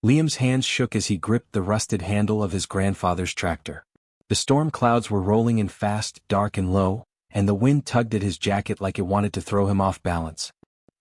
Liam's hands shook as he gripped the rusted handle of his grandfather's tractor. The storm clouds were rolling in fast, dark and low, and the wind tugged at his jacket like it wanted to throw him off balance.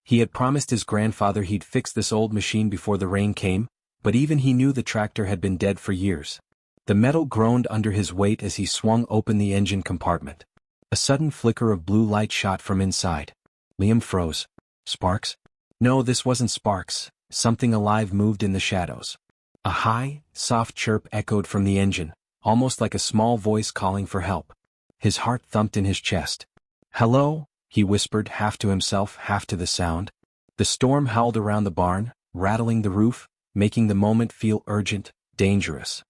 He had promised his grandfather he'd fix this old machine before the rain came, but even he knew the tractor had been dead for years. The metal groaned under his weight as he swung open the engine compartment. A sudden flicker of blue light shot from inside. Liam froze. Sparks? No, this wasn't sparks. Something alive moved in the shadows. A high, soft chirp echoed from the engine, almost like a small voice calling for help. His heart thumped in his chest. "Hello?" he whispered, half to himself, half to the sound. The storm howled around the barn, rattling the roof, making the moment feel urgent, dangerous.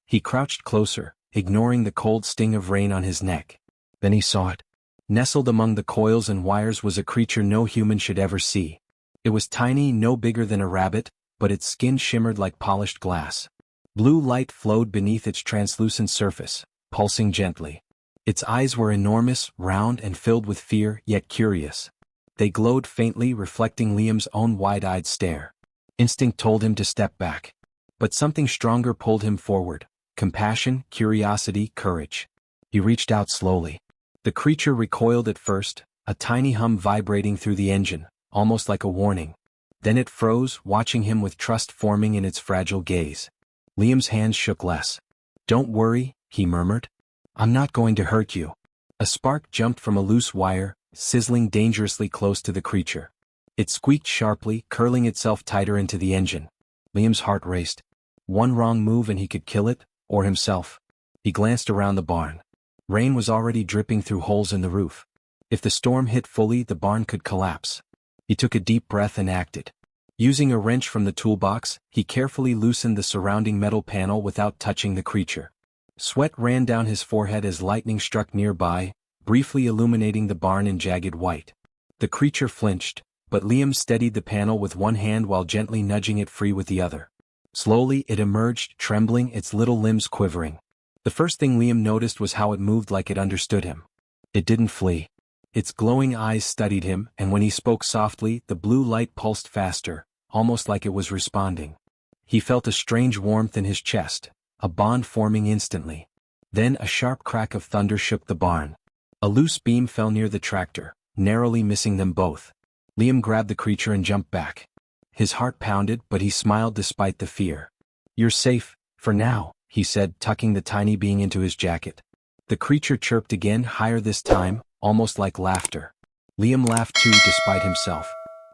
He crouched closer, ignoring the cold sting of rain on his neck. Then he saw it. Nestled among the coils and wires was a creature no human should ever see. It was tiny, no bigger than a rabbit, but its skin shimmered like polished glass. Blue light flowed beneath its translucent surface, pulsing gently. Its eyes were enormous, round and filled with fear, yet curious. They glowed faintly, reflecting Liam's own wide-eyed stare. Instinct told him to step back. But something stronger pulled him forward. Compassion, curiosity, courage. He reached out slowly. The creature recoiled at first, a tiny hum vibrating through the engine, almost like a warning. Then it froze, watching him with trust forming in its fragile gaze. Liam's hands shook less. "Don't worry," he murmured. "I'm not going to hurt you." A spark jumped from a loose wire, sizzling dangerously close to the creature. It squeaked sharply, curling itself tighter into the engine. Liam's heart raced. One wrong move and he could kill it, or himself. He glanced around the barn. Rain was already dripping through holes in the roof. If the storm hit fully, the barn could collapse. He took a deep breath and acted. Using a wrench from the toolbox, he carefully loosened the surrounding metal panel without touching the creature. Sweat ran down his forehead as lightning struck nearby, briefly illuminating the barn in jagged white. The creature flinched, but Liam steadied the panel with one hand while gently nudging it free with the other. Slowly it emerged, trembling, its little limbs quivering. The first thing Liam noticed was how it moved like it understood him. It didn't flee. Its glowing eyes studied him, and when he spoke softly, the blue light pulsed faster, almost like it was responding. He felt a strange warmth in his chest, a bond forming instantly. Then a sharp crack of thunder shook the barn. A loose beam fell near the tractor, narrowly missing them both. Liam grabbed the creature and jumped back. His heart pounded, but he smiled despite the fear. "You're safe, for now," he said, tucking the tiny being into his jacket. The creature chirped again, higher this time, almost like laughter. Liam laughed too, despite himself.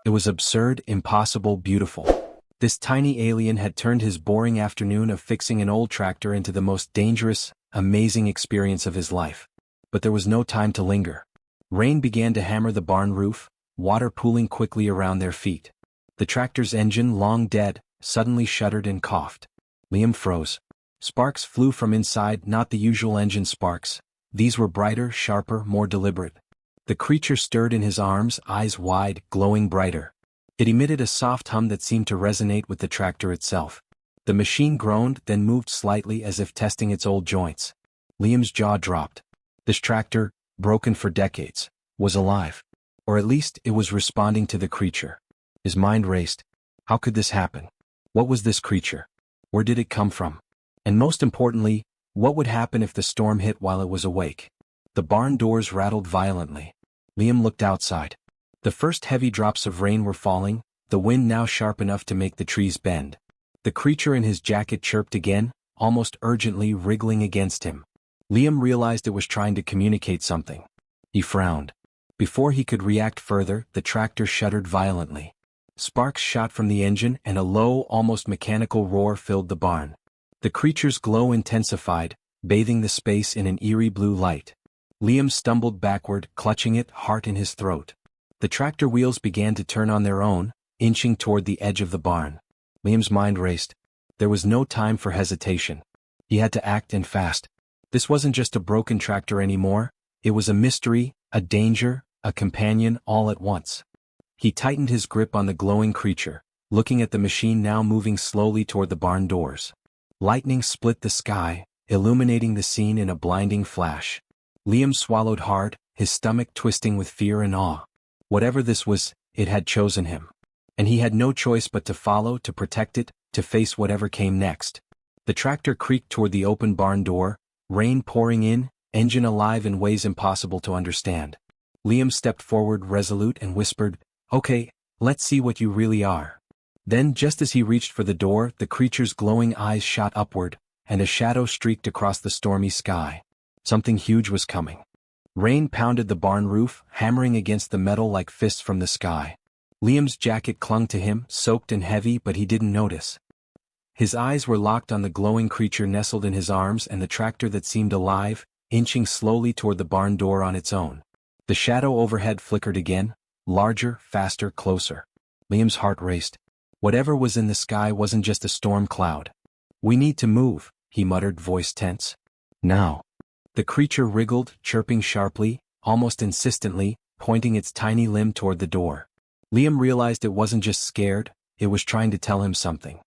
It was absurd, impossible, beautiful. This tiny alien had turned his boring afternoon of fixing an old tractor into the most dangerous, amazing experience of his life. But there was no time to linger. Rain began to hammer the barn roof, water pooling quickly around their feet. The tractor's engine, long dead, suddenly shuddered and coughed. Liam froze. Sparks flew from inside, not the usual engine sparks. These were brighter, sharper, more deliberate. The creature stirred in his arms, eyes wide, glowing brighter. It emitted a soft hum that seemed to resonate with the tractor itself. The machine groaned, then moved slightly as if testing its old joints. Liam's jaw dropped. This tractor, broken for decades, was alive. Or at least it was responding to the creature. His mind raced. How could this happen? What was this creature? Where did it come from? And most importantly, what would happen if the storm hit while it was awake? The barn doors rattled violently. Liam looked outside. The first heavy drops of rain were falling, the wind now sharp enough to make the trees bend. The creature in his jacket chirped again, almost urgently, wriggling against him. Liam realized it was trying to communicate something. He frowned. Before he could react further, the tractor shuddered violently. Sparks shot from the engine and a low, almost mechanical roar filled the barn. The creature's glow intensified, bathing the space in an eerie blue light. Liam stumbled backward, clutching it, heart in his throat. The tractor wheels began to turn on their own, inching toward the edge of the barn. Liam's mind raced. There was no time for hesitation. He had to act, and fast. This wasn't just a broken tractor anymore. It was a mystery, a danger, a companion, all at once. He tightened his grip on the glowing creature, looking at the machine now moving slowly toward the barn doors. Lightning split the sky, illuminating the scene in a blinding flash. Liam swallowed hard, his stomach twisting with fear and awe. Whatever this was, it had chosen him. And he had no choice but to follow, to protect it, to face whatever came next. The tractor creaked toward the open barn door, rain pouring in, engine alive in ways impossible to understand. Liam stepped forward resolute and whispered, "Okay, let's see what you really are." Then just as he reached for the door, the creature's glowing eyes shot upward, and a shadow streaked across the stormy sky. Something huge was coming. Rain pounded the barn roof, hammering against the metal like fists from the sky. Liam's jacket clung to him, soaked and heavy, but he didn't notice. His eyes were locked on the glowing creature nestled in his arms and the tractor that seemed alive, inching slowly toward the barn door on its own. The shadow overhead flickered again, larger, faster, closer. Liam's heart raced. Whatever was in the sky wasn't just a storm cloud. "We need to move," he muttered, voice tense. "Now." The creature wriggled, chirping sharply, almost insistently, pointing its tiny limb toward the door. Liam realized it wasn't just scared, it was trying to tell him something.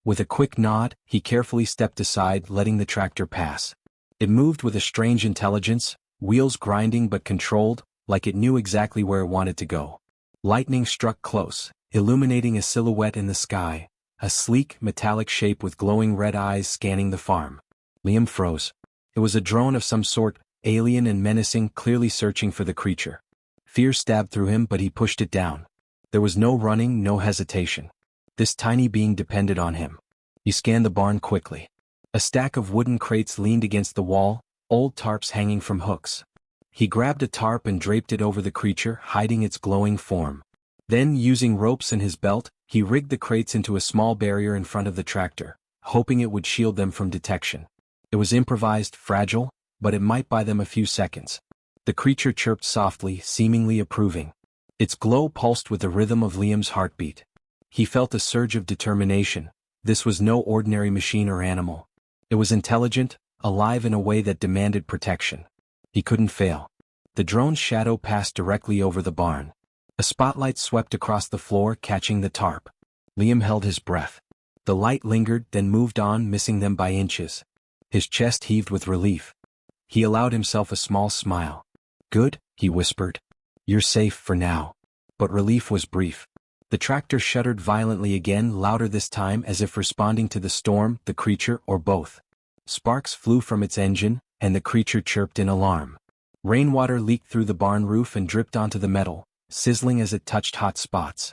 With a quick nod, he carefully stepped aside, letting the tractor pass. It moved with a strange intelligence, wheels grinding but controlled, like it knew exactly where it wanted to go. Lightning struck close, illuminating a silhouette in the sky, a sleek, metallic shape with glowing red eyes scanning the farm. Liam froze. It was a drone of some sort, alien and menacing, clearly searching for the creature. Fear stabbed through him, but he pushed it down. There was no running, no hesitation. This tiny being depended on him. He scanned the barn quickly. A stack of wooden crates leaned against the wall, old tarps hanging from hooks. He grabbed a tarp and draped it over the creature, hiding its glowing form. Then, using ropes in his belt, he rigged the crates into a small barrier in front of the tractor, hoping it would shield them from detection. It was improvised, fragile, but it might buy them a few seconds. The creature chirped softly, seemingly approving. Its glow pulsed with the rhythm of Liam's heartbeat. He felt a surge of determination. This was no ordinary machine or animal. It was intelligent, alive in a way that demanded protection. He couldn't fail. The drone's shadow passed directly over the barn. A spotlight swept across the floor, catching the tarp. Liam held his breath. The light lingered, then moved on, missing them by inches. His chest heaved with relief. He allowed himself a small smile. "Good," he whispered. "You're safe for now." But relief was brief. The tractor shuddered violently again, louder this time, as if responding to the storm, the creature, or both. Sparks flew from its engine, and the creature chirped in alarm. Rainwater leaked through the barn roof and dripped onto the metal, sizzling as it touched hot spots.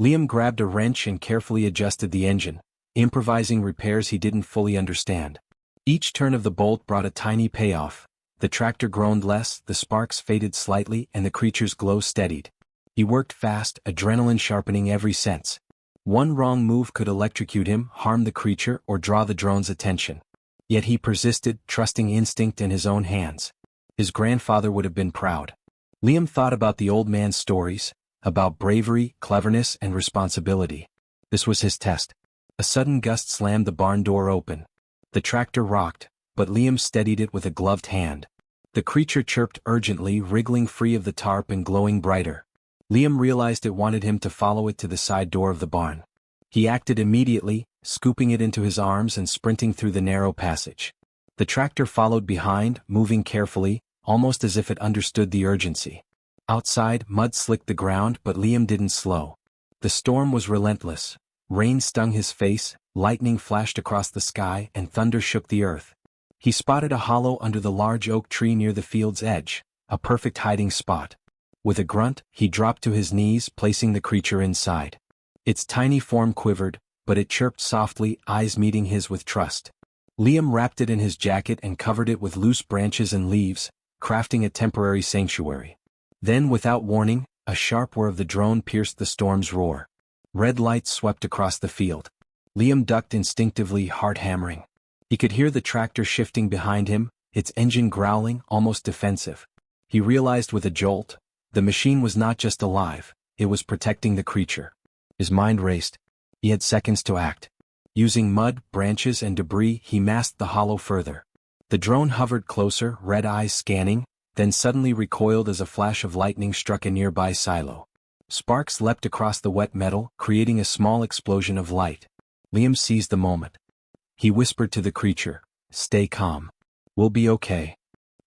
Liam grabbed a wrench and carefully adjusted the engine, improvising repairs he didn't fully understand. Each turn of the bolt brought a tiny payoff. The tractor groaned less, the sparks faded slightly, and the creature's glow steadied. He worked fast, adrenaline sharpening every sense. One wrong move could electrocute him, harm the creature, or draw the drone's attention. Yet he persisted, trusting instinct in his own hands. His grandfather would have been proud. Liam thought about the old man's stories, about bravery, cleverness, and responsibility. This was his test. A sudden gust slammed the barn door open. The tractor rocked, but Liam steadied it with a gloved hand. The creature chirped urgently, wriggling free of the tarp and glowing brighter. Liam realized it wanted him to follow it to the side door of the barn. He acted immediately, scooping it into his arms and sprinting through the narrow passage. The tractor followed behind, moving carefully, almost as if it understood the urgency. Outside, mud slicked the ground, but Liam didn't slow. The storm was relentless. Rain stung his face, lightning flashed across the sky, and thunder shook the earth. He spotted a hollow under the large oak tree near the field's edge, a perfect hiding spot. With a grunt, he dropped to his knees, placing the creature inside. Its tiny form quivered, but it chirped softly, eyes meeting his with trust. Liam wrapped it in his jacket and covered it with loose branches and leaves, crafting a temporary sanctuary. Then, without warning, a sharp whir of the drone pierced the storm's roar. Red lights swept across the field. Liam ducked instinctively, heart hammering. He could hear the tractor shifting behind him, its engine growling, almost defensive. He realized with a jolt, the machine was not just alive, it was protecting the creature. His mind raced. He had seconds to act. Using mud, branches, and debris, he masked the hollow further. The drone hovered closer, red eyes scanning, then suddenly recoiled as a flash of lightning struck a nearby silo. Sparks leapt across the wet metal, creating a small explosion of light. Liam seized the moment. He whispered to the creature, "Stay calm. We'll be okay."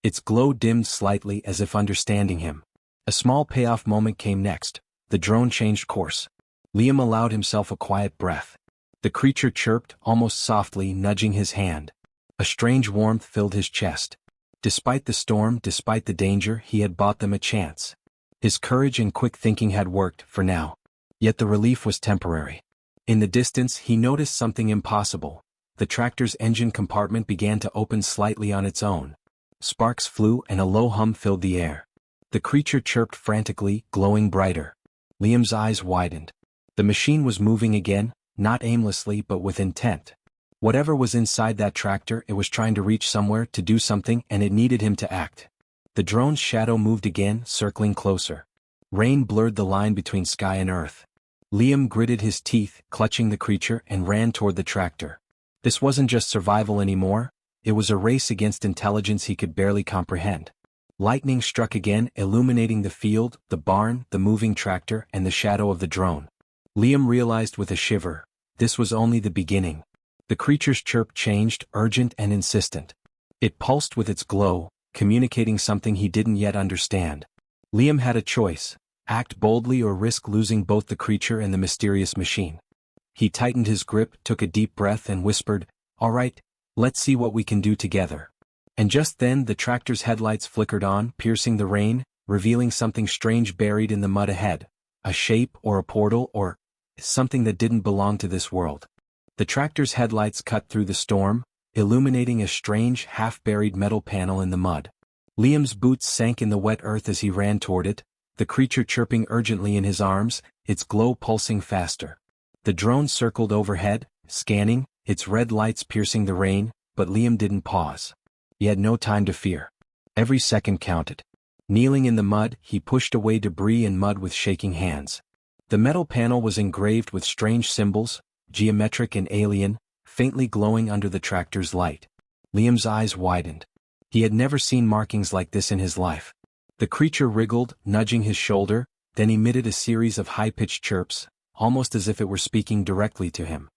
Its glow dimmed slightly as if understanding him. A small payoff moment came next. The drone changed course. Liam allowed himself a quiet breath. The creature chirped, almost softly, nudging his hand. A strange warmth filled his chest. Despite the storm, despite the danger, he had bought them a chance. His courage and quick thinking had worked, for now. Yet the relief was temporary. In the distance, he noticed something impossible. The tractor's engine compartment began to open slightly on its own. Sparks flew and a low hum filled the air. The creature chirped frantically, glowing brighter. Liam's eyes widened. The machine was moving again, not aimlessly but with intent. Whatever was inside that tractor, it was trying to reach somewhere, to do something, and it needed him to act. The drone's shadow moved again, circling closer. Rain blurred the line between sky and earth. Liam gritted his teeth, clutching the creature, and ran toward the tractor. This wasn't just survival anymore, it was a race against intelligence he could barely comprehend. Lightning struck again, illuminating the field, the barn, the moving tractor, and the shadow of the drone. Liam realized with a shiver, this was only the beginning. The creature's chirp changed, urgent and insistent. It pulsed with its glow, communicating something he didn't yet understand. Liam had a choice: act boldly or risk losing both the creature and the mysterious machine. He tightened his grip, took a deep breath and whispered, "All right, let's see what we can do together." And just then the tractor's headlights flickered on, piercing the rain, revealing something strange buried in the mud ahead. A shape, or a portal, or something that didn't belong to this world. The tractor's headlights cut through the storm, illuminating a strange, half-buried metal panel in the mud. Liam's boots sank in the wet earth as he ran toward it, the creature chirping urgently in his arms, its glow pulsing faster. The drone circled overhead, scanning, its red lights piercing the rain, but Liam didn't pause. He had no time to fear. Every second counted. Kneeling in the mud, he pushed away debris and mud with shaking hands. The metal panel was engraved with strange symbols, geometric and alien, faintly glowing under the tractor's light. Liam's eyes widened. He had never seen markings like this in his life. The creature wriggled, nudging his shoulder, then emitted a series of high-pitched chirps, almost as if it were speaking directly to him.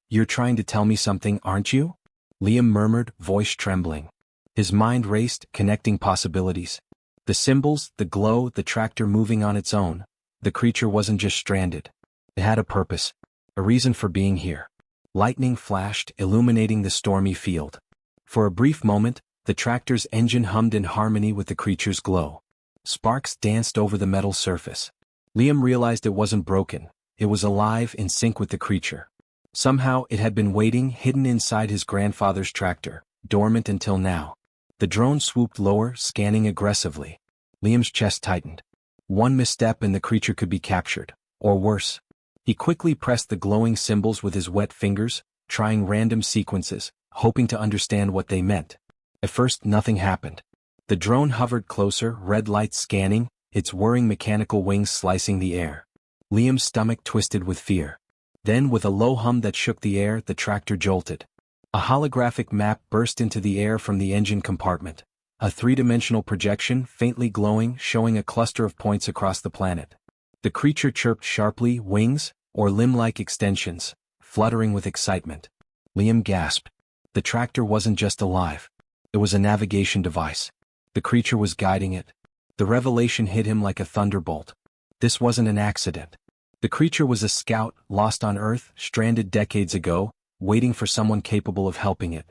"You're trying to tell me something, aren't you?" Liam murmured, voice trembling. His mind raced, connecting possibilities. The symbols, the glow, the tractor moving on its own. The creature wasn't just stranded. It had a purpose. A reason for being here. Lightning flashed, illuminating the stormy field. For a brief moment, the tractor's engine hummed in harmony with the creature's glow. Sparks danced over the metal surface. Liam realized it wasn't broken. It was alive, in sync with the creature. Somehow it had been waiting, hidden inside his grandfather's tractor, dormant until now. The drone swooped lower, scanning aggressively. Liam's chest tightened. One misstep and the creature could be captured, or worse. He quickly pressed the glowing symbols with his wet fingers, trying random sequences, hoping to understand what they meant. At first, nothing happened. The drone hovered closer, red lights scanning, its whirring mechanical wings slicing the air. Liam's stomach twisted with fear. Then, with a low hum that shook the air, the tractor jolted. A holographic map burst into the air from the engine compartment. A three-dimensional projection, faintly glowing, showing a cluster of points across the planet. The creature chirped sharply, wings, or limb-like extensions, fluttering with excitement. Liam gasped. The tractor wasn't just alive. It was a navigation device. The creature was guiding it. The revelation hit him like a thunderbolt. This wasn't an accident. The creature was a scout, lost on Earth, stranded decades ago, waiting for someone capable of helping it.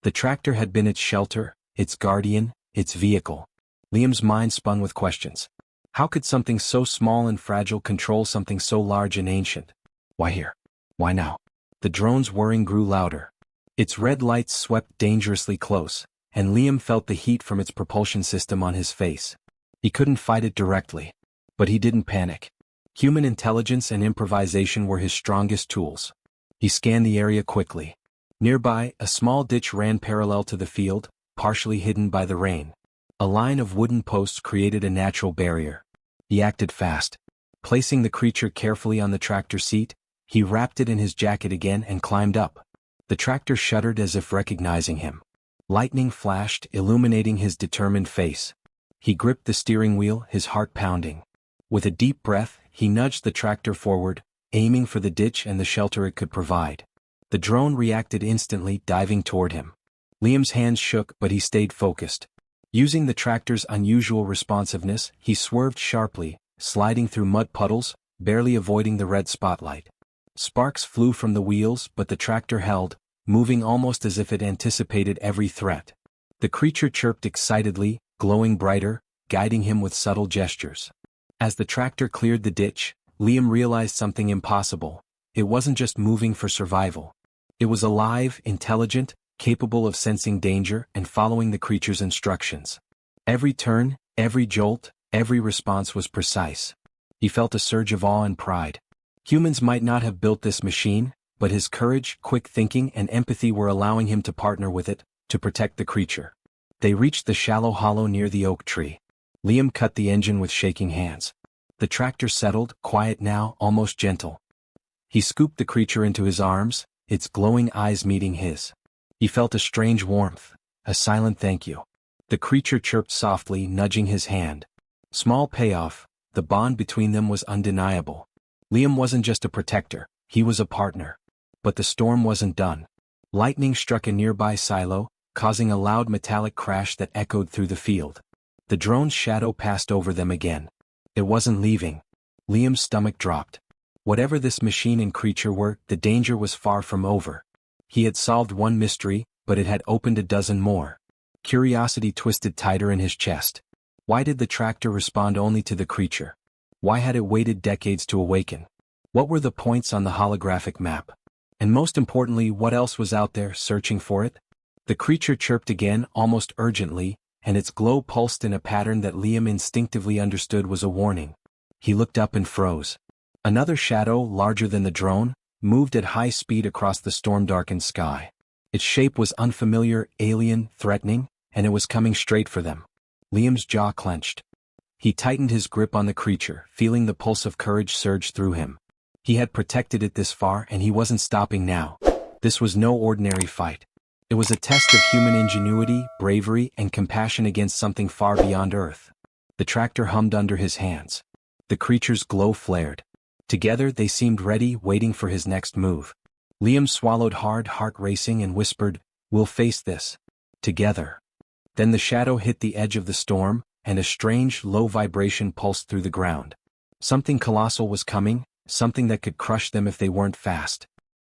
The tractor had been its shelter, its guardian, its vehicle. Liam's mind spun with questions. How could something so small and fragile control something so large and ancient? Why here? Why now? The drone's whirring grew louder. Its red lights swept dangerously close, and Liam felt the heat from its propulsion system on his face. He couldn't fight it directly. But he didn't panic. Human intelligence and improvisation were his strongest tools. He scanned the area quickly. Nearby, a small ditch ran parallel to the field, partially hidden by the rain. A line of wooden posts created a natural barrier. He acted fast. Placing the creature carefully on the tractor seat, he wrapped it in his jacket again and climbed up. The tractor shuddered as if recognizing him. Lightning flashed, illuminating his determined face. He gripped the steering wheel, his heart pounding. With a deep breath, he nudged the tractor forward, aiming for the ditch and the shelter it could provide. The drone reacted instantly, diving toward him. Liam's hands shook, but he stayed focused. Using the tractor's unusual responsiveness, he swerved sharply, sliding through mud puddles, barely avoiding the red spotlight. Sparks flew from the wheels, but the tractor held, moving almost as if it anticipated every threat. The creature chirped excitedly, glowing brighter, guiding him with subtle gestures. As the tractor cleared the ditch, Liam realized something impossible. It wasn't just moving for survival. It was alive, intelligent, capable of sensing danger and following the creature's instructions. Every turn, every jolt, every response was precise. He felt a surge of awe and pride. Humans might not have built this machine, but his courage, quick thinking, and empathy were allowing him to partner with it, to protect the creature. They reached the shallow hollow near the oak tree. Liam cut the engine with shaking hands. The tractor settled, quiet now, almost gentle. He scooped the creature into his arms, its glowing eyes meeting his. He felt a strange warmth, a silent thank you. The creature chirped softly, nudging his hand. Small payoff, the bond between them was undeniable. Liam wasn't just a protector, he was a partner. But the storm wasn't done. Lightning struck a nearby silo, causing a loud metallic crash that echoed through the field. The drone's shadow passed over them again. It wasn't leaving. Liam's stomach dropped. Whatever this machine and creature were, the danger was far from over. He had solved one mystery, but it had opened a dozen more. Curiosity twisted tighter in his chest. Why did the tractor respond only to the creature? Why had it waited decades to awaken? What were the points on the holographic map? And most importantly, what else was out there searching for it? The creature chirped again, almost urgently, and its glow pulsed in a pattern that Liam instinctively understood was a warning. He looked up and froze. Another shadow, larger than the drone, moved at high speed across the storm-darkened sky. Its shape was unfamiliar, alien, threatening, and it was coming straight for them. Liam's jaw clenched. He tightened his grip on the creature, feeling the pulse of courage surge through him. He had protected it this far and he wasn't stopping now. This was no ordinary fight. It was a test of human ingenuity, bravery, and compassion against something far beyond Earth. The tractor hummed under his hands. The creature's glow flared. Together they seemed ready, waiting for his next move. Liam swallowed hard, heart racing, and whispered, "We'll face this. Together." Then the shadow hit the edge of the storm, and a strange, low vibration pulsed through the ground. Something colossal was coming, something that could crush them if they weren't fast.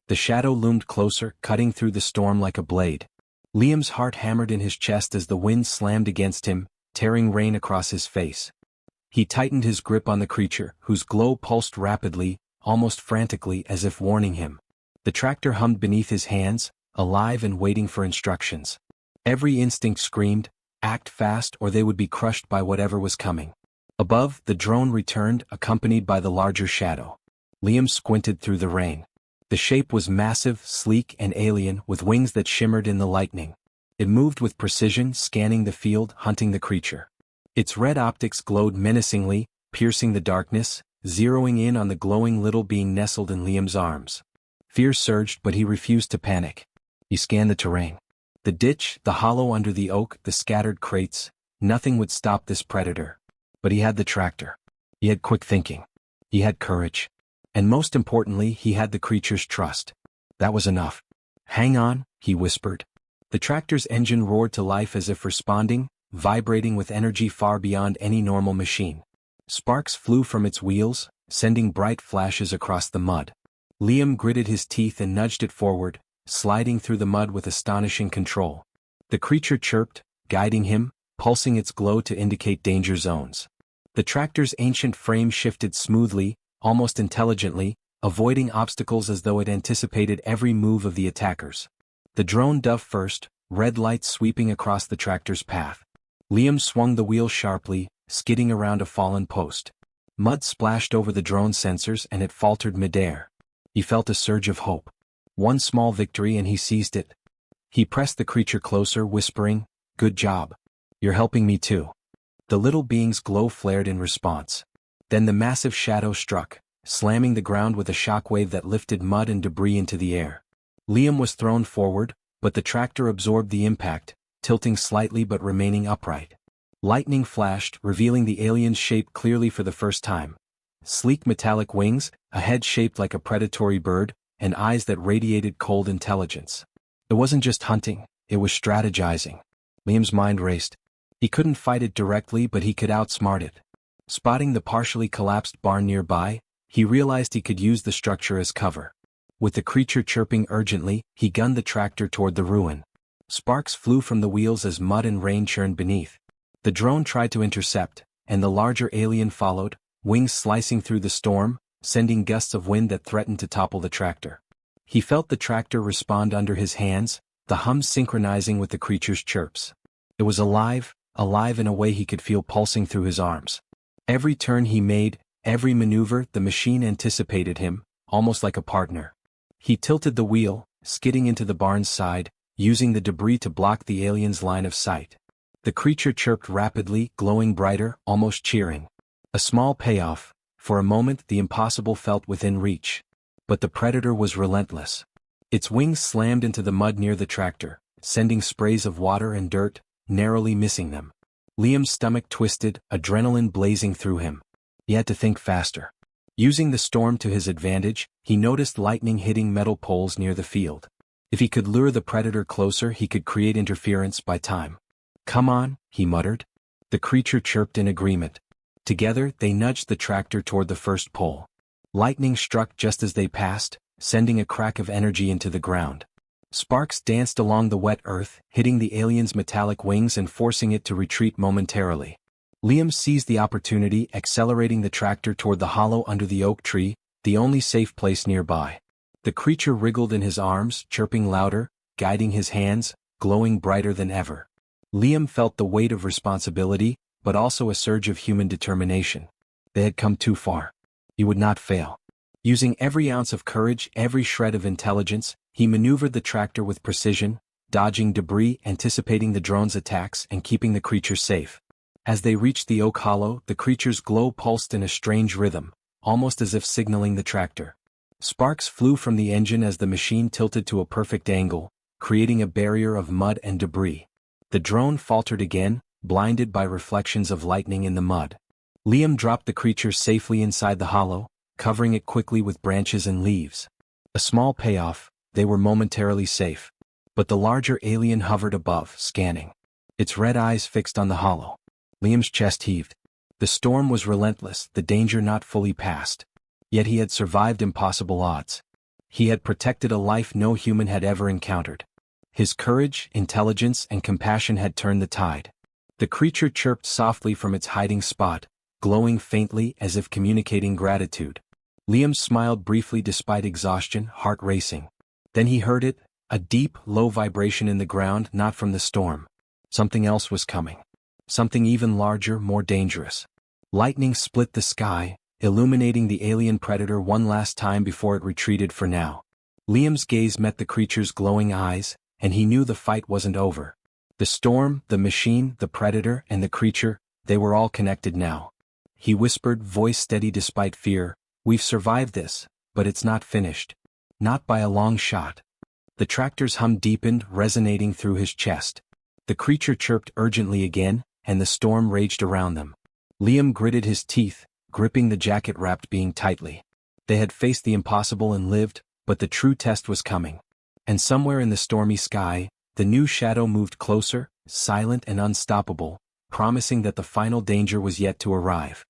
The shadow loomed closer, cutting through the storm like a blade. Liam's heart hammered in his chest as the wind slammed against him, tearing rain across his face. He tightened his grip on the creature, whose glow pulsed rapidly, almost frantically, as if warning him. The tractor hummed beneath his hands, alive and waiting for instructions. Every instinct screamed, act fast or they would be crushed by whatever was coming. Above, the drone returned, accompanied by the larger shadow. Liam squinted through the rain. The shape was massive, sleek, and alien, with wings that shimmered in the lightning. It moved with precision, scanning the field, hunting the creature. Its red optics glowed menacingly, piercing the darkness, zeroing in on the glowing little being nestled in Liam's arms. Fear surged, but he refused to panic. He scanned the terrain. The ditch, the hollow under the oak, the scattered crates, nothing would stop this predator. But he had the tractor. He had quick thinking. He had courage. And most importantly, he had the creature's trust. That was enough. "Hang on," he whispered. The tractor's engine roared to life as if responding, vibrating with energy far beyond any normal machine. Sparks flew from its wheels, sending bright flashes across the mud. Liam gritted his teeth and nudged it forward, sliding through the mud with astonishing control. The creature chirped, guiding him, pulsing its glow to indicate danger zones. The tractor's ancient frame shifted smoothly, almost intelligently, avoiding obstacles as though it anticipated every move of the attackers. The drone dove first, red lights sweeping across the tractor's path. Liam swung the wheel sharply, skidding around a fallen post. Mud splashed over the drone's sensors and it faltered midair. He felt a surge of hope. One small victory and he seized it. He pressed the creature closer, whispering, "Good job. You're helping me too." The little being's glow flared in response. Then the massive shadow struck, slamming the ground with a shockwave that lifted mud and debris into the air. Liam was thrown forward, but the tractor absorbed the impact, tilting slightly but remaining upright. Lightning flashed, revealing the alien's shape clearly for the first time. Sleek metallic wings, a head shaped like a predatory bird, and eyes that radiated cold intelligence. It wasn't just hunting, it was strategizing. Liam's mind raced. He couldn't fight it directly, but he could outsmart it. Spotting the partially collapsed barn nearby, he realized he could use the structure as cover. With the creature chirping urgently, he gunned the tractor toward the ruin. Sparks flew from the wheels as mud and rain churned beneath. The drone tried to intercept, and the larger alien followed, wings slicing through the storm, sending gusts of wind that threatened to topple the tractor. He felt the tractor respond under his hands, the hum synchronizing with the creature's chirps. It was alive in a way he could feel pulsing through his arms. Every turn he made, every maneuver, the machine anticipated him, almost like a partner. He tilted the wheel, skidding into the barn's side, using the debris to block the alien's line of sight. The creature chirped rapidly, glowing brighter, almost cheering. A small payoff. For a moment the impossible felt within reach. But the predator was relentless. Its wings slammed into the mud near the tractor, sending sprays of water and dirt, narrowly missing them. Liam's stomach twisted, adrenaline blazing through him. He had to think faster. Using the storm to his advantage, he noticed lightning hitting metal poles near the field. If he could lure the predator closer, he could create interference by time. "Come on," he muttered. The creature chirped in agreement. Together, they nudged the tractor toward the first pole. Lightning struck just as they passed, sending a crack of energy into the ground. Sparks danced along the wet earth, hitting the alien's metallic wings and forcing it to retreat momentarily. Liam seized the opportunity, accelerating the tractor toward the hollow under the oak tree, the only safe place nearby. The creature wriggled in his arms, chirping louder, guiding his hands, glowing brighter than ever. Liam felt the weight of responsibility, but also a surge of human determination. They had come too far. He would not fail. Using every ounce of courage, every shred of intelligence, he maneuvered the tractor with precision, dodging debris, anticipating the drone's attacks, and keeping the creature safe. As they reached the oak hollow, the creature's glow pulsed in a strange rhythm, almost as if signaling the tractor. Sparks flew from the engine as the machine tilted to a perfect angle, creating a barrier of mud and debris. The drone faltered again, blinded by reflections of lightning in the mud. Liam dropped the creature safely inside the hollow, covering it quickly with branches and leaves. A small payoff, they were momentarily safe. But the larger alien hovered above, scanning. Its red eyes fixed on the hollow. Liam's chest heaved. The storm was relentless, the danger not fully past. Yet he had survived impossible odds. He had protected a life no human had ever encountered. His courage, intelligence, and compassion had turned the tide. The creature chirped softly from its hiding spot, glowing faintly as if communicating gratitude. Liam smiled briefly despite exhaustion, heart racing. Then he heard it, a deep, low vibration in the ground, not from the storm. Something else was coming. Something even larger, more dangerous. Lightning split the sky, illuminating the alien predator one last time before it retreated for now. Liam's gaze met the creature's glowing eyes, and he knew the fight wasn't over. The storm, the machine, the predator, and the creature, they were all connected now. He whispered, voice steady despite fear, "We've survived this, but it's not finished. Not by a long shot." The tractor's hum deepened, resonating through his chest. The creature chirped urgently again, and the storm raged around them. Liam gritted his teeth, gripping the jacket-wrapped being tightly. They had faced the impossible and lived, but the true test was coming. And somewhere in the stormy sky, the new shadow moved closer, silent and unstoppable, promising that the final danger was yet to arrive.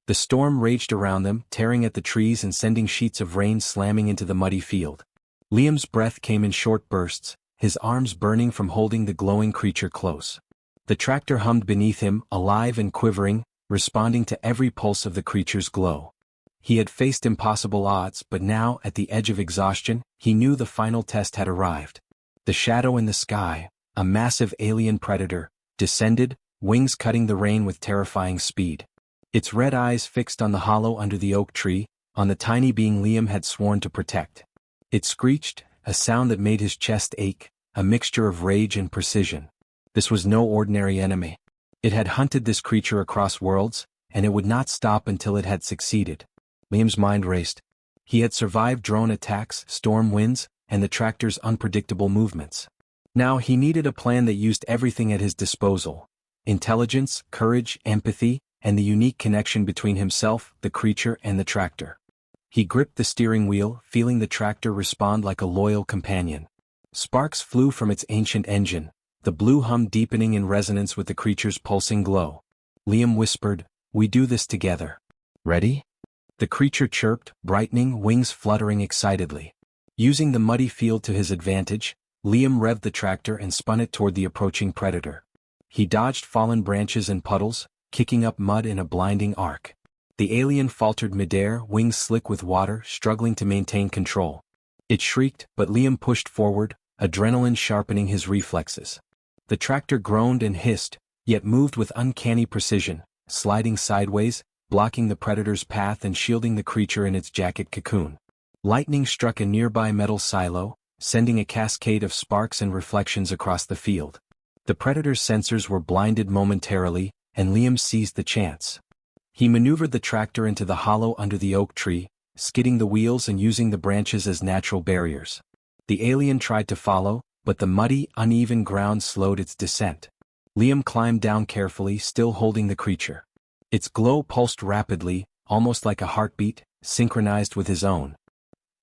The storm raged around them, tearing at the trees and sending sheets of rain slamming into the muddy field. Liam's breath came in short bursts, his arms burning from holding the glowing creature close. The tractor hummed beneath him, alive and quivering, responding to every pulse of the creature's glow. He had faced impossible odds, but now, at the edge of exhaustion, he knew the final test had arrived. The shadow in the sky, a massive alien predator, descended, wings cutting the rain with terrifying speed. Its red eyes fixed on the hollow under the oak tree, on the tiny being Liam had sworn to protect. It screeched, a sound that made his chest ache, a mixture of rage and precision. This was no ordinary enemy. It had hunted this creature across worlds, and it would not stop until it had succeeded. Liam's mind raced. He had survived drone attacks, storm winds, and the tractor's unpredictable movements. Now he needed a plan that used everything at his disposal: intelligence, courage, empathy, and the unique connection between himself, the creature, and the tractor. He gripped the steering wheel, feeling the tractor respond like a loyal companion. Sparks flew from its ancient engine, the blue hum deepening in resonance with the creature's pulsing glow. Liam whispered, "We do this together. Ready?" The creature chirped, brightening, wings fluttering excitedly. Using the muddy field to his advantage, Liam revved the tractor and spun it toward the approaching predator. He dodged fallen branches and puddles, kicking up mud in a blinding arc. The alien faltered midair, wings slick with water, struggling to maintain control. It shrieked, but Liam pushed forward, adrenaline sharpening his reflexes. The tractor groaned and hissed, yet moved with uncanny precision, sliding sideways, blocking the predator's path and shielding the creature in its jacket cocoon. Lightning struck a nearby metal silo, sending a cascade of sparks and reflections across the field. The predator's sensors were blinded momentarily, and Liam seized the chance. He maneuvered the tractor into the hollow under the oak tree, skidding the wheels and using the branches as natural barriers. The alien tried to follow, but the muddy, uneven ground slowed its descent. Liam climbed down carefully, still holding the creature. Its glow pulsed rapidly, almost like a heartbeat, synchronized with his own.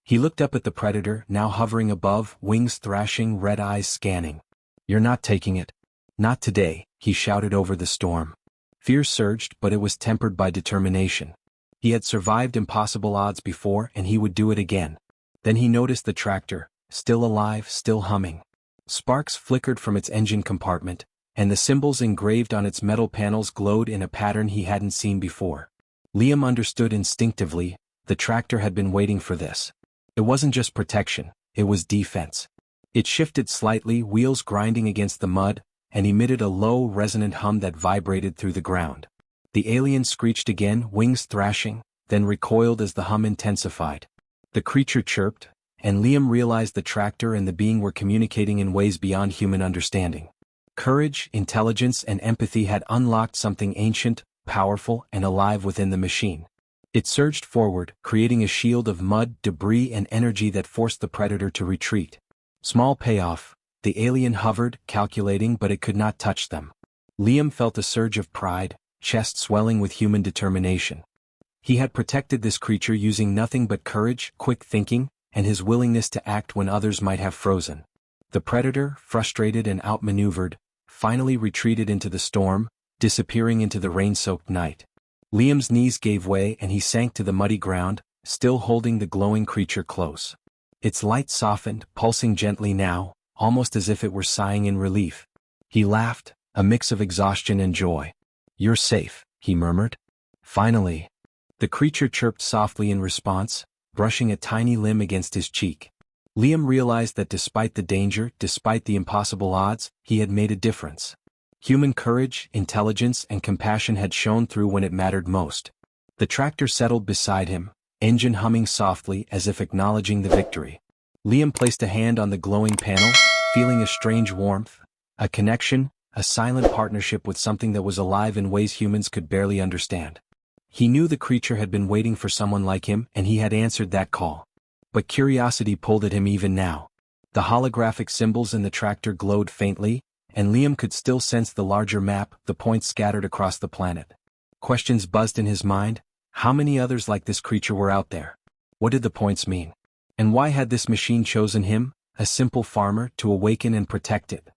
He looked up at the predator, now hovering above, wings thrashing, red eyes scanning. "You're not taking it. Not today," he shouted over the storm. Fear surged, but it was tempered by determination. He had survived impossible odds before, and he would do it again. Then he noticed the tractor, still alive, still humming. Sparks flickered from its engine compartment, and the symbols engraved on its metal panels glowed in a pattern he hadn't seen before. Liam understood instinctively, the tractor had been waiting for this. It wasn't just protection, it was defense. It shifted slightly, wheels grinding against the mud, and emitted a low, resonant hum that vibrated through the ground. The alien screeched again, wings thrashing, then recoiled as the hum intensified. The creature chirped, and Liam realized the tractor and the being were communicating in ways beyond human understanding. Courage, intelligence, and empathy had unlocked something ancient, powerful, and alive within the machine. It surged forward, creating a shield of mud, debris, and energy that forced the predator to retreat. Small payoff. The alien hovered, calculating, but it could not touch them. Liam felt a surge of pride, chest swelling with human determination. He had protected this creature using nothing but courage, quick thinking, and his willingness to act when others might have frozen. The predator, frustrated and outmaneuvered, finally retreated into the storm, disappearing into the rain-soaked night. Liam's knees gave way and he sank to the muddy ground, still holding the glowing creature close. Its light softened, pulsing gently now, almost as if it were sighing in relief. He laughed, a mix of exhaustion and joy. "You're safe," he murmured. "Finally." The creature chirped softly in response, brushing a tiny limb against his cheek. Liam realized that despite the danger, despite the impossible odds, he had made a difference. Human courage, intelligence, and compassion had shone through when it mattered most. The tractor settled beside him, engine humming softly as if acknowledging the victory. Liam placed a hand on the glowing panel, feeling a strange warmth, a connection, a silent partnership with something that was alive in ways humans could barely understand. He knew the creature had been waiting for someone like him, and he had answered that call. But curiosity pulled at him even now. The holographic symbols in the tractor glowed faintly, and Liam could still sense the larger map, the points scattered across the planet. Questions buzzed in his mind. How many others like this creature were out there? What did the points mean? And why had this machine chosen him, a simple farmer, to awaken and protect it?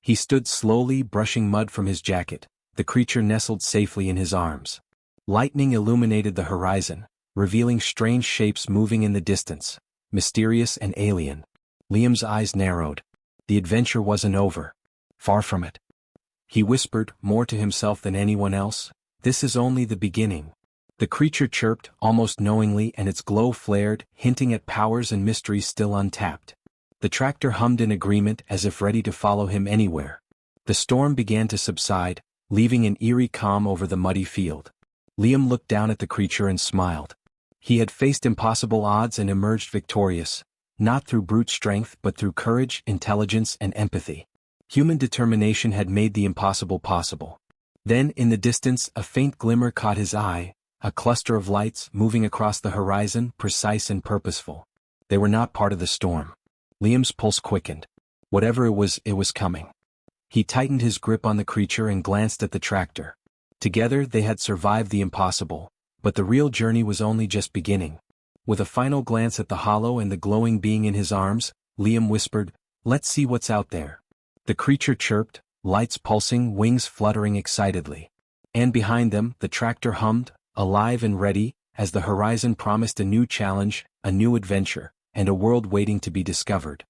He stood slowly, brushing mud from his jacket, the creature nestled safely in his arms. Lightning illuminated the horizon, revealing strange shapes moving in the distance, mysterious and alien. Liam's eyes narrowed. The adventure wasn't over. Far from it. He whispered, more to himself than anyone else, "This is only the beginning." The creature chirped, almost knowingly, and its glow flared, hinting at powers and mysteries still untapped. The tractor hummed in agreement as if ready to follow him anywhere. The storm began to subside, leaving an eerie calm over the muddy field. Liam looked down at the creature and smiled. He had faced impossible odds and emerged victorious, not through brute strength but through courage, intelligence, and empathy. Human determination had made the impossible possible. Then, in the distance, a faint glimmer caught his eye, a cluster of lights moving across the horizon, precise and purposeful. They were not part of the storm. Liam's pulse quickened. Whatever it was coming. He tightened his grip on the creature and glanced at the tractor. Together they had survived the impossible, but the real journey was only just beginning. With a final glance at the hollow and the glowing being in his arms, Liam whispered, "Let's see what's out there." The creature chirped, lights pulsing, wings fluttering excitedly. And behind them, the tractor hummed, alive and ready, as the horizon promised a new challenge, a new adventure, and a world waiting to be discovered.